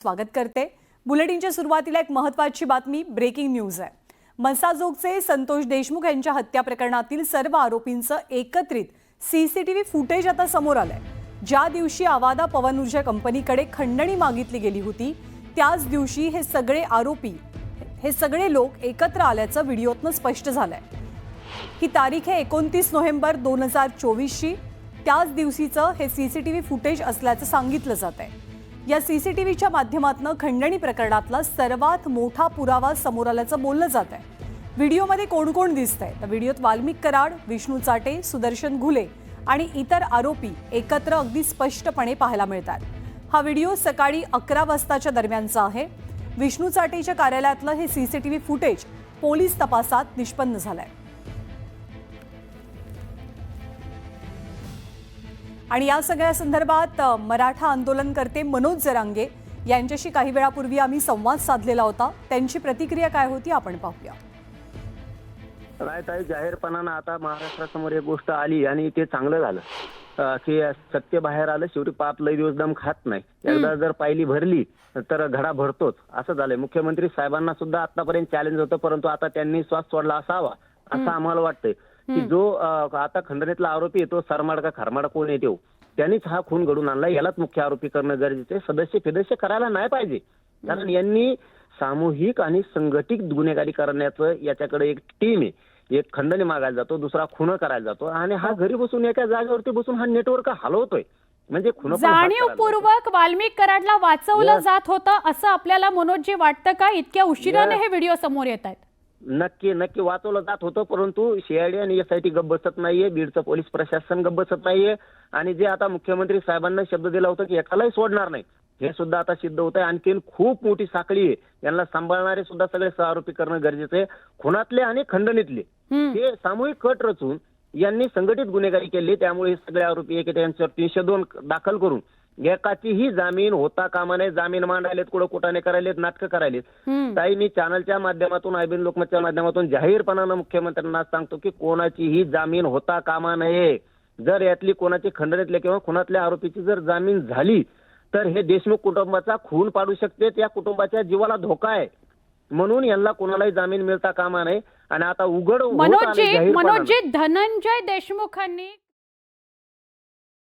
स्वागत करते। बुलेटिनच्या सुरुवातीला एक महत्त्वाची बातमी, ब्रेकिंग न्यूज आहे। मनसाजोगचे संतोष देशमुख यांच्या हत्या प्रकरणातील सर्व आरोपींचं एकत्रित सीसीटीव्ही फुटेज आता समोर आलंय। ज्या दिवशी आवादा पवन ऊर्जा कंपनीकडे खंडणी मागितली गेली होती त्याच दिवशी हे सगळे लोक एकत्र आल्याचं व्हिडिओतनं स्पष्ट झालंय। ही तारीख आहे 29 नोव्हेंबर 2024 ची। त्याच दिवशीचं हे सीसीटीव्ही फुटेज असल्याचं सांगितलं जात आहे। या सीसीटीव्हीच्या माध्यमातून खंडणी प्रकरणातला सर्वात मोठा पुरावा समोर आल्याचं बोललं जात आहे। व्हिडिओमध्ये कोण कोण दिसतंय तर व्हिडिओत वाल्मिक कराड, विष्णू चाटे, सुदर्शन घुले आणि इतर आरोपी एकत्र अगदी स्पष्टपणे पाहायला मिळतात। हा व्हिडिओ सकाळी 11 वाजताच्या दरम्यानचा आहे। विष्णू चाटेच्या कार्यालयातलं हे सीसीटीव्ही फुटेज पोलीस तपासात निष्पन्न झालंय। आणि या सगळ्या संदर्भात मराठा आंदोलनकर्ते मनोज जरांगे यांच्याशी काही वेळापूर्वी आम्ही संवाद साधलेला होता। त्यांची प्रतिक्रिया काय होती आपण पाहूया। नाही, जाहीरपणानं आता महाराष्ट्रासमोर एक गोष्ट आली आणि ते चांगलं झालं की सत्य बाहेर आलं। शेवटी पाप लय दिवस दम खात नाही, एकदा जर पायली भरली तर घडा भरतोच असं झालंय। मुख्यमंत्री साहेबांना सुद्धा आतापर्यंत चॅलेंज होतं, परंतु आता त्यांनी श्वास सोडला असावा असं आम्हाला वाटतंय की जो आता खंडणीतला आरोपी आहे तो सरमाड का खरमाड कोण येतो त्यांनीच हा खून घडून आणला, यालाच मुख्य आरोपी करणं गरजेचं आहे। सदस्य करायला नाही पाहिजे, कारण यांनी सामूहिक आणि संघटित गुन्हेगारी करण्याचं याच्याकडे एक टीम आहे। एक खंडणी मागायला जातो, दुसरा खून करायला जातो आणि हा घरी बसून एका जागेवरती बसून हा नेटवर्क हलवतोय। म्हणजे खून जाणीवपूर्वक वाल्मिक कराडला वाचवलं जात होतं असं आपल्याला मनोजजी वाटतं का? इतक्या उशिराने हे व्हिडिओ समोर येत आहेत। नक्की वाचवलं जात होतं, परंतु सीआयडी आणि एसआयटी गप्प बसत नाहीये, बीडचं पोलीस प्रशासन गप्प बसत नाहीये आणि जे आता मुख्यमंत्री साहेबांना शब्द दिला होता की एकालाही सोडणार नाही, हे सुद्धा आता सिद्ध होत आहे। आणखीन खूप मोठी साखळी आहे, यांना सांभाळणारे सुद्धा सगळे सहआरोपी करणं गरजेचं आहे। खुनातले आणि खंडणीतले हे सामूहिक कट रचून यांनी संघटित गुन्हेगारी केली, त्यामुळे हे सगळे आरोपी एक त्यांच्यावर 302 दाखल करून एकाचीही जामीन होता कामा नये। जामीन मांडायलेत, कुठं कुटाने करायलेत, नाटकं करायलेत। ताई, मी चॅनलच्या माध्यमातून, आयबीएन लोकमतच्या माध्यमातून जाहीरपणानं मुख्यमंत्र्यांना सांगतो की कोणाचीही जामीन होता कामा नये। जर यातली कोणाची खंडणीतल्या किंवा खुनातल्या आरोपीची जर जामीन झाली तर हे देशमुख कुटुंबाचा खून पाडू शकते, त्या कुटुंबाच्या जीवाला धोका आहे। म्हणून यांना कोणालाही जामीन मिळता कामा नये। आणि आता उघड मनोजजी धनंजय देशमुखांनी